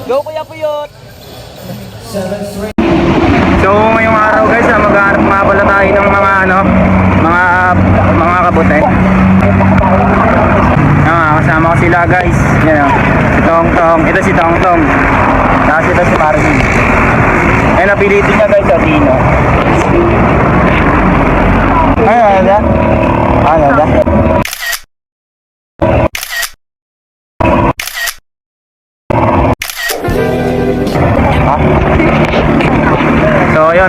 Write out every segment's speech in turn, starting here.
Go Kuya Puyot! So ngayong araw guys, maghahanap nga pala tayo ng mga mga kabute. Kasama ko sila guys. Yan, si Tongtong, ito si Tongtong. Tapos ito si Marvin. Ayun, napilitin niya guys sa Tino. Ano na? Ano na? So ayun,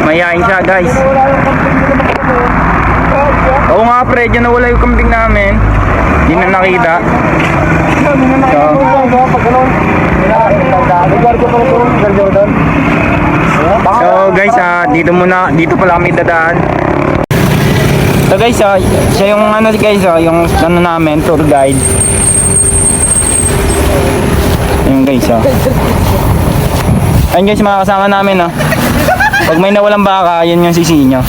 mayayain siya guys. Oo nga pre, dyan nawala yung kambing namin. Hindi na nakita. So guys, dito pala kami dadaan. So guys, siya yung guys, yung namin, tour guide. Ayun guys, ayun guys, mga kasama namin, pag may nawalang baka, yun yung sisi nyo.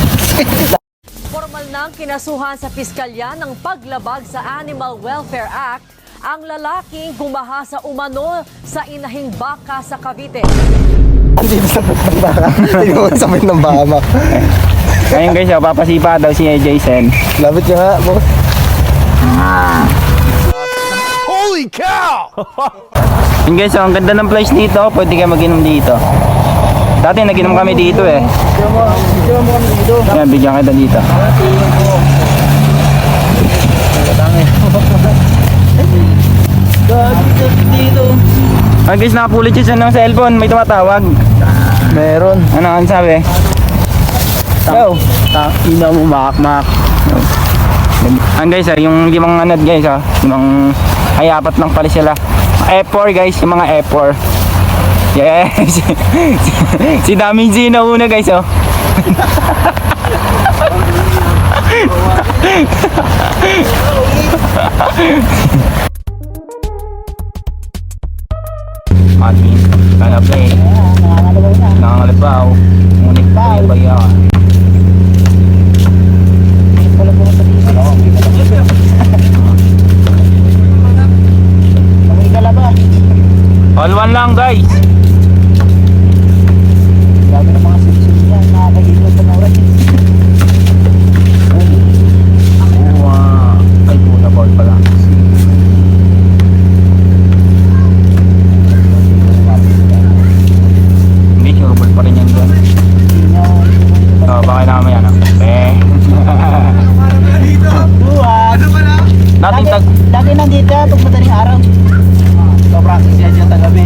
Formal nang kinasuhan sa piskalya ng paglabag sa Animal Welfare Act ang lalaking gumaha sa umano sa inahing baka sa Cavite. Hindi sa ng baka. Hindi mo sabit ng baka. Ayun guys, papasipa daw si Jason. Labit ka nga, boss. Holy cow! Yun guys, ang ganda ng place dito. Pwede kayo mag-inom dito. Dati nag-inom kami dito eh. Yan, bigyan kita dito. Ay guys, nakapulit siya ng cellphone. May tumatawag. Meron. Ano ang sabi? Go! Ina mo, mak-mak. Ang guys, yung limang anad guys, limang ay apat lang pala sila. F4 guys, yung mga F4. Yes. Si Daming G na una guys, Matin, kana play. Nakakalabaw. Ngunit pa ba yan? All one lang guys. Dami ng mga sipsip yan, nakakahilo sa nauran. Ay, muna ball pala. Hindi, sure ball pa rin yan doon. Bakit naman yan, Nating tag... Lagi nandito, pag madaling araw. So, practice yan dyan tagabi.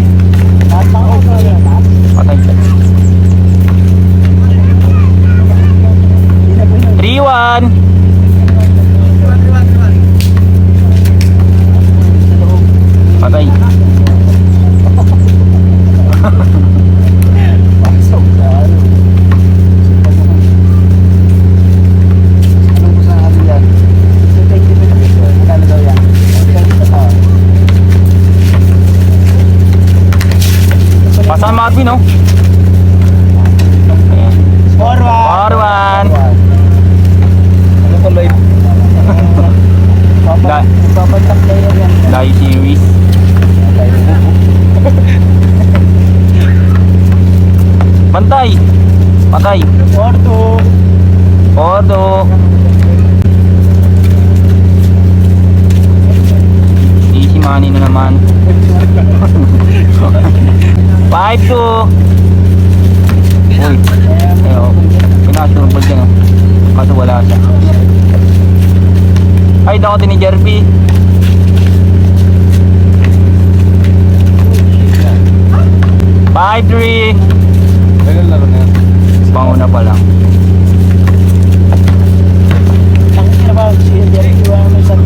Lahat ng opo yan. Patay siya. 3-1. Patay. Pasan Marvin, no? Forward. Ano ko live? Papantak player yan. Live series. Bantay. Patay. Ordo. Easy money na naman. 5-2. Uy. Ayo. Pinasurbol din, kaso wala siya. Ay, daw din ni Jerby. Five, 3. Panguna pa lang. Ang trabaho siya, Jerry, may sabi.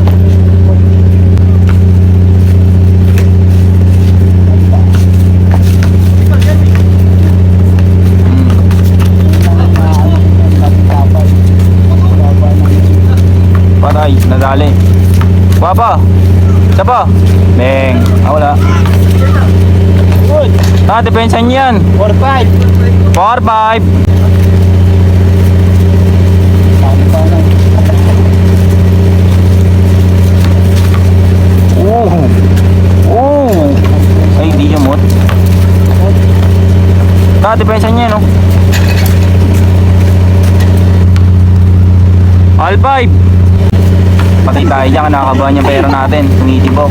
Patay, nadali. Papa. Isa pa. Beng. Wala. Good. Depensa niyan. 4-5. 4-5. Ay, di siya mot. Ganda, depensa niya, no? All 5. Patay tayo dyan, nakakabahan yung pera natin. Tumitibok.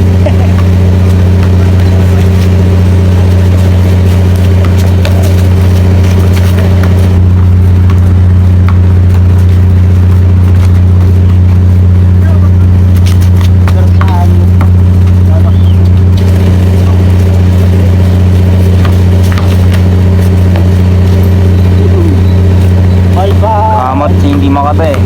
Kamat, hindi makata eh.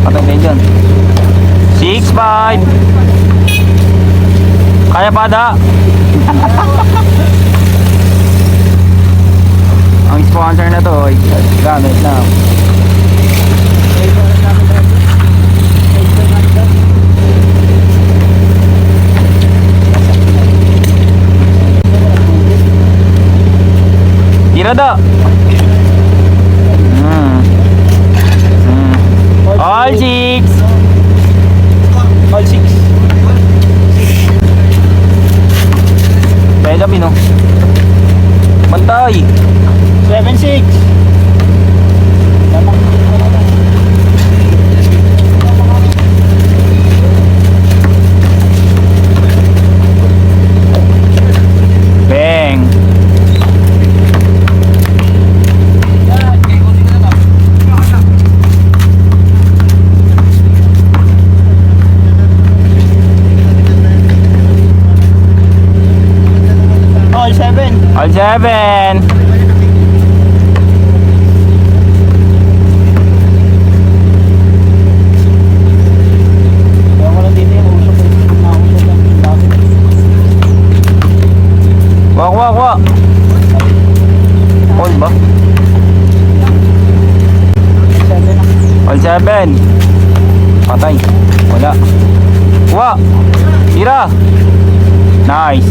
Patay tayo dyan. 6-5. Kaya pa da. Ang sponsor na to, gamit na. Tira da. All 6. All 6. Pwede pino. Bantay. 7-6. Bang. All 7. All 7. Kaya ko lang dito yung usok eh. Nausok lang yung bakit. Wak. All ba? 7 na. All 7. Patay. Wala. Wa. Tira. Nice.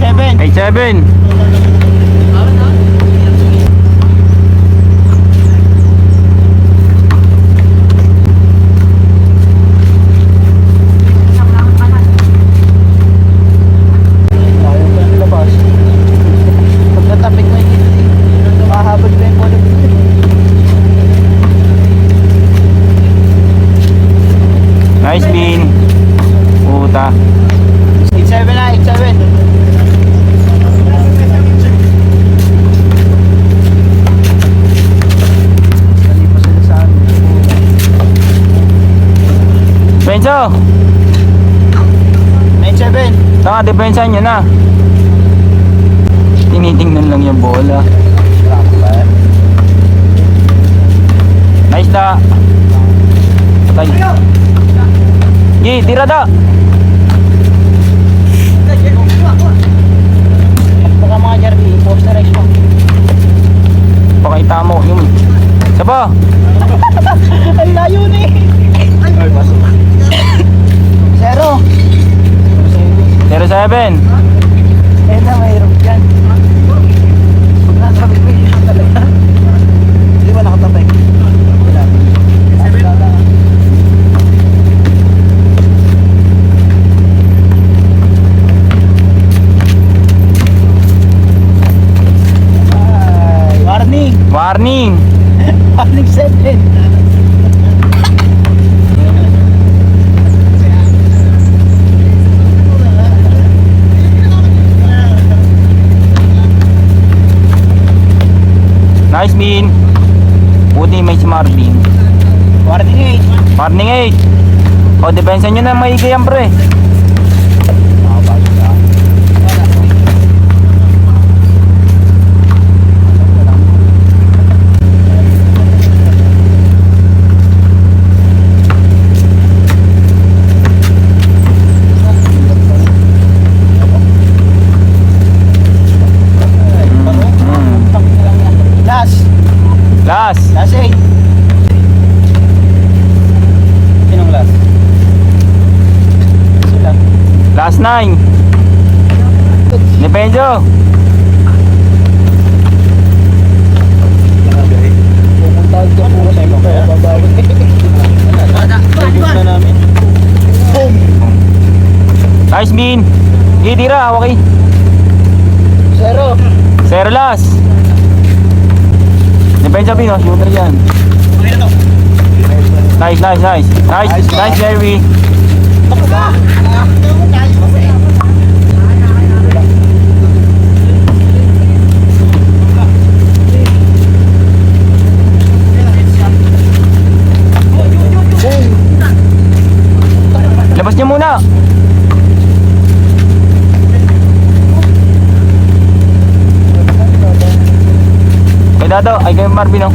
7. 8-7. Ayaw ko yung labas. Pag natapik mo yung mahabag pa yung kulog. Nice bean. Puta. 8-7 na, 8-7. Benzo. 9-7. Tanga, depensa nyo na. Tinitingnan lang yung bola. Nice da. Patay. Tira da. Baka mga Jerry, poster X mo. Pakita mo yung saba. Ang layo na eh. 0. 0-7. Eh na, mayroon dyan. Pag nasabit ko yun talaga. Di ba nakatapik? Wala. Warning! Warning. Warning 7! Nice bean. Buti may si Marvin. Warning 8! Warning 8. O, depensa nyo na maigi yan, pre. Nakapasok ka. Last. Last 8. Sinong last? Last 9. Depenso. Pupunta dyan puro sa imo. Kaya babawi. Na namin. Boom! Nice Bean. Tira, okay. 0. 0 last. Depensa Bean, oh. Shooter yan. Nice, nice, nice. Nice, nice, Jerry. Labas niyo muna. Kay Dado, ay kay Marvin, oh.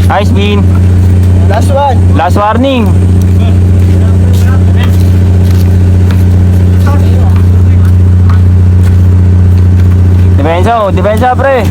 Nice Bean. Last one. Last warning. Depensa, oh. Depensa, pre.